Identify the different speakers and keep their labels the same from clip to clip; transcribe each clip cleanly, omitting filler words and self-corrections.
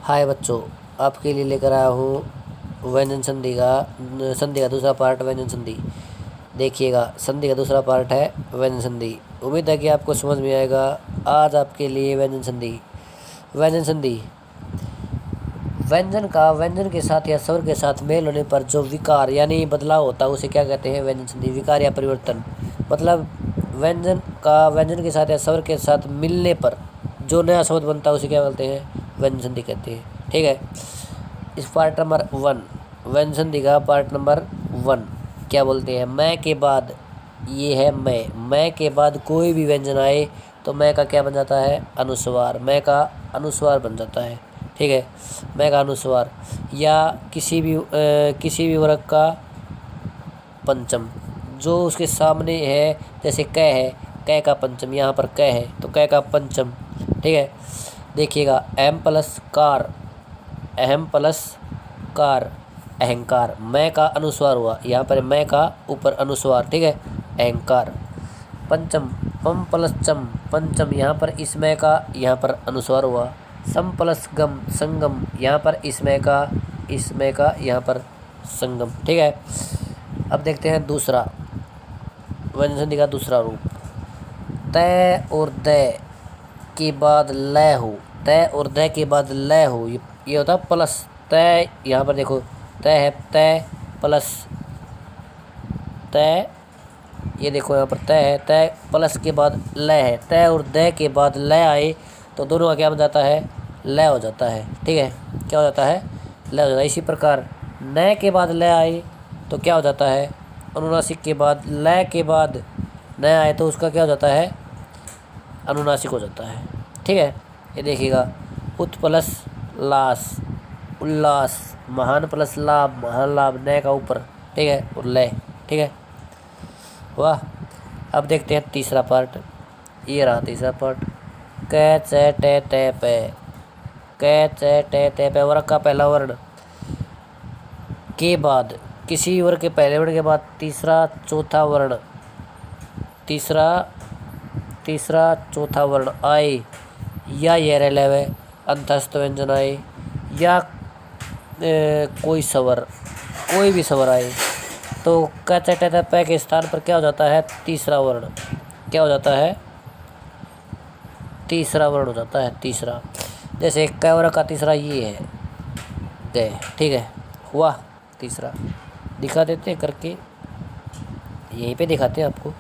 Speaker 1: हाय बच्चों, आपके लिए लेकर आया हूँ व्यंजन संधि का दूसरा पार्ट व्यंजन संधि। देखिएगा, संधि का दूसरा पार्ट है व्यंजन संधि। उम्मीद है कि आपको समझ में आएगा। आज आपके लिए व्यंजन संधि। व्यंजन संधि व्यंजन का व्यंजन के साथ या स्वर के साथ मेल होने पर जो विकार यानी बदलाव होता है उसे क्या कहते हैं? व्यंजन संधि। विकार या परिवर्तन मतलब व्यंजन का व्यंजन के साथ या स्वर के साथ मिलने पर जो नया शब्द बनता है उसे क्या बोलते हैं? व्यंजन संधि कहते हैं। ठीक है, इस पार्ट नंबर 1 व्यंजन संधि का पार्ट नंबर 1 क्या बोलते हैं? मैं के बाद ये है मैं के बाद कोई भी व्यंजन आए तो मैं का क्या बन जाता है? अनुस्वार। मैं का अनुस्वार बन जाता है। ठीक है, मैं का अनुस्वार या किसी भी वर्ग का पंचम जो उसके सामने है, जैसे क है, क का पंचम, यहाँ पर क है तो क का पंचम। ठीक है, देखिएगा, अहम प्लस कार अहंकार, मैं का अनुस्वार हुआ, यहाँ पर मैं का ऊपर अनुस्वार। ठीक है, अहंकार। पंचम पम प्लस चम पंचम, यहाँ पर इसमय का यहाँ पर अनुस्वार हुआ। सम प्लस गम संगम, यहाँ पर इसमय का यहाँ पर संगम। ठीक है, अब देखते हैं दूसरा व्यंजन संधि का दूसरा रूप। तय और दय के बाद लय हो, तय और दय के बाद लय हो, ये होता है प्लस तय। यहाँ पर देखो, तय है, तय प्लस तय, ये देखो यहाँ पर तय है, तय प्लस के बाद लय है। तय और दय के बाद लय आए तो दोनों का क्या बन जाता है? लय हो जाता है। ठीक है, क्या हो जाता है? लय हो जाता है। इसी प्रकार नय के बाद लय आए तो क्या हो जाता है? अनुनासिक के बाद लय के बाद नय आए तो उसका क्या हो जाता है? अनुनासिक हो जाता है। ठीक है, ये देखिएगा, उत प्लस लास उल्लास, महान प्लस लाभ महान लाभ, नय का ऊपर। ठीक है, और लय। ठीक है, वाह। अब देखते हैं तीसरा पार्ट। ये रहा तीसरा पार्ट। कै च टे ते पे, कै च टे ते पे वर्ग का पहला वर्ण के बाद, किसी वर्ग के पहले वर्ण के बाद तीसरा चौथा वर्ण आए या ये रह लेवे अंतस्थ व्यंजन आए या कोई भी स्वर आए तो क च ट त पे के स्थान पर क्या हो जाता है? तीसरा वर्ण। क्या हो जाता है? तीसरा वर्ण हो जाता है, तीसरा। जैसे क वर्ग का तीसरा ये है ग। ठीक है, हुआ तीसरा। दिखा देते हैं करके, यहीं पे दिखाते हैं आपको।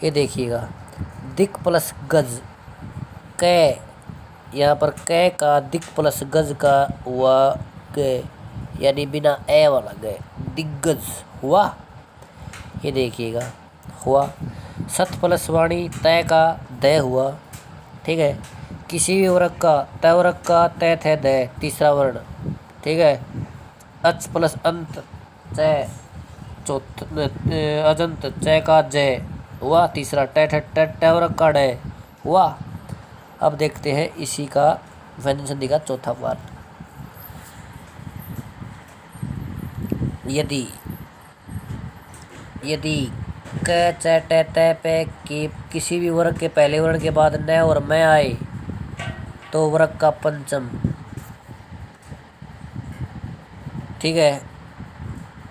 Speaker 1: ये देखिएगा, दिक प्लस गज कै, यहाँ पर कै का दिक प्लस गज का हुआ ग, यानी बिना ए वाला ग, दिग्गज हुआ। ये देखिएगा, हुआ। सत प्लस वाणी तय का दय हुआ। ठीक है, किसी भी वर्ग का तय वर्ग का तय थे दय, तीसरा वर्ण। ठीक है, अच प्लस अंत चय अजंत चय का जय हुआ, तीसरा। ट वर्ग का डय हुआ। अब देखते हैं इसी का व्यंजन संधि का चौथा पार्ट। यदि क च ट त पे के किसी भी वर्ग के पहले वर्ण के बाद न और मैं आए तो वर्ग का पंचम। ठीक है,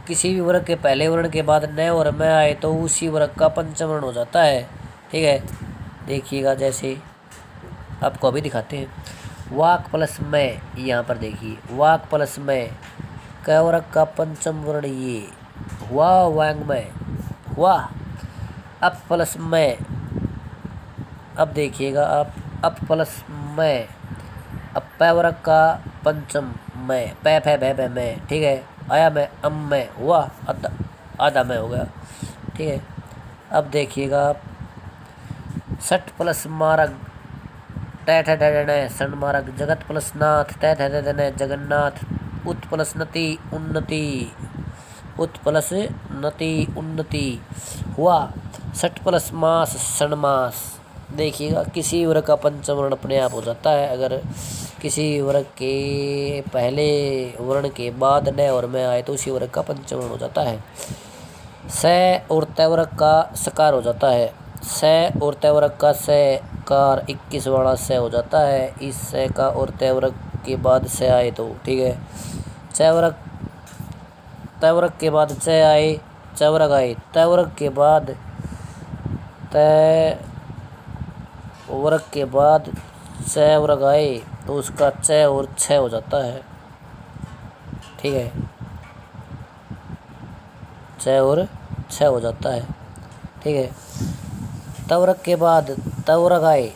Speaker 1: किसी भी वर्ग के पहले वर्ण के बाद न और मैं आए तो उसी वर्ग का पंचम वर्ण हो जाता है। ठीक है, देखिएगा, जैसे आपको अभी दिखाते हैं। वाक प्लस मैं, यहाँ पर देखिए, वाक प्लस मैं क वर्ग का पंचम वर्ण ये हुआ, वांग्मय हुआ। अप प्लस मैं, अब देखिएगा, अप प्लस मैं, अब पै वर्ग का पंचम मैं, पै फै भै भै मैं। ठीक है, आया मैं, मैं हुआ, आधा मैं हो गया। ठीक है, अब देखिएगा, सट प्लस मारग ट ठ ड सन मारग, जगत प्लस नाथ त थ जगन्नाथ, उत प्लस नति उन्नति हुआ। सट प्लस मास सणमास। देखिएगा, किसी वर्ग का पंचम वर्ण अपने आप हो जाता है अगर किसी वर्ग के पहले वर्ण के बाद न और मैं आए तो उसी वर्ग का पंचम वर्ण हो जाता है। स और त वर्ग का सकार हो जाता है। स और त वर्ग का स कार 21 वाला स हो जाता है। इस स का और त वर्ग के बाद से आए तो, ठीक है। चवर्ग, तवर्ग के बाद च आए, चवर्ग आए, तवर्ग के बाद तवर्ग के बाद चवर्ग आए तो उसका च और छ हो जाता है, ठीक है। छ और छ हो जाता है, ठीक है। तवर्ग के बाद तवर्ग आए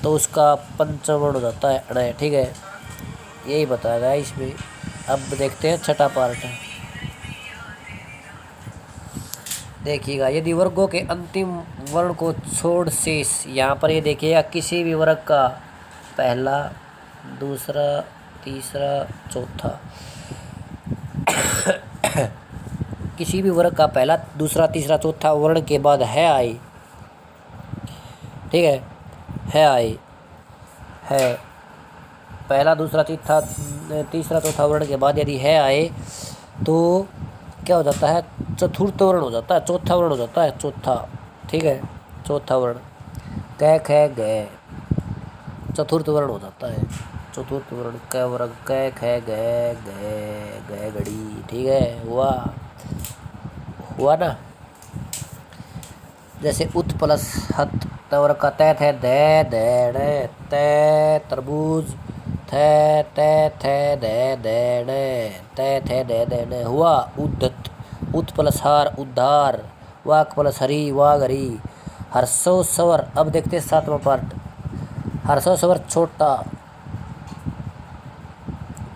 Speaker 1: तो उसका पंचम हो जाता है अणय, ठीक है। यही बताया इसमें। अब देखते हैं छठा पार्ट है। देखिएगा, यदि वर्गों के अंतिम वर्ण को छोड़ शेष, यहाँ पर ये देखिएगा किसी भी वर्ग का पहला, दूसरा, तीसरा, चौथा किसी भी वर्ग का पहला, दूसरा, तीसरा, चौथा वर्ण के बाद है आए, ठीक है आए, है पहला, दूसरा, तीसरा, चौथा वर्ण के बाद यदि है आए तो क्या हो जाता है, चतुर्थ वर्ण हो जाता है, चौथा वर्ण हो जाता है, चौथा, ठीक है। चौथा वर्ण क ख ग, चतुर्थ वर्ण हो जाता है, चतुर्थ वर्ण क वर्ग क ख ग घड़ी, ठीक है। हुआ ना। जैसे उत प्लस हत, तवर्ग का तै थे दै दैण, तै तरबूज, थे दैण, तै थे दैण। हुआ उद्धत, उत प्लस हार उद्धार, वाक प्लस हरी वाग हरी। हर्षो स्वर, अब देखते हैं सातवां पार्ट। हर्षो स्वर छोटा,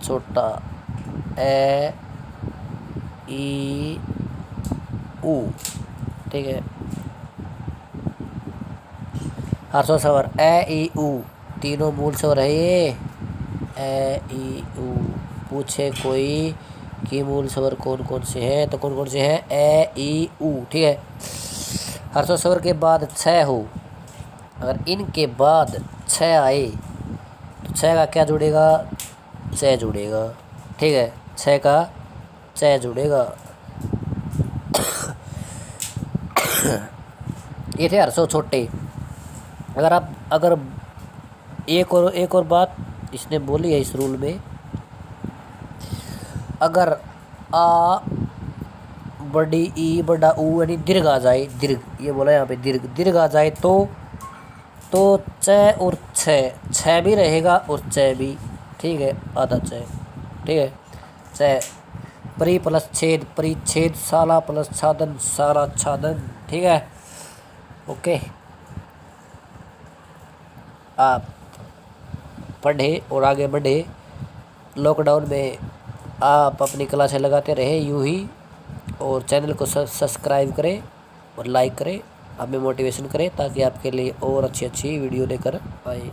Speaker 1: छोटा ए ई ऊ, ठीक है। हर्षो स्वर ए ई ऊ, तीनों मूल स्वर है ये, ए ई ऊ। पूछे कोई कि मूल स्वर कौन कौन से हैं, तो कौन कौन से हैं, ए ई ऊ, ठीक है। हर्षो स्वर के बाद छ हो, अगर इनके बाद छ आए तो छ का क्या जुड़ेगा, च जुड़ेगा, ठीक है। छ का च जुड़ेगा। ये थे हर्षो छोटे। अगर एक और बात इसने बोली है इस रूल में, अगर आ बड़ी ई बड़ा ऊ यानी दीर्घ आ जाए, दीर्घ ये बोला यहाँ पे, दीर्घ आ जाए तो च और छ भी रहेगा और च भी, ठीक है, आधा च, ठीक है। च परि प्लस छेद परिच्छेद, साला प्लस छादन साला छादन, ठीक है। ओके, आप पढ़े और आगे बढ़े। लॉकडाउन में आप अपनी क्लासें लगाते रहे यूँ ही, और चैनल को सब्सक्राइब करें और लाइक करें, हमें मोटिवेशन करें ताकि आपके लिए और अच्छी वीडियो लेकर आए।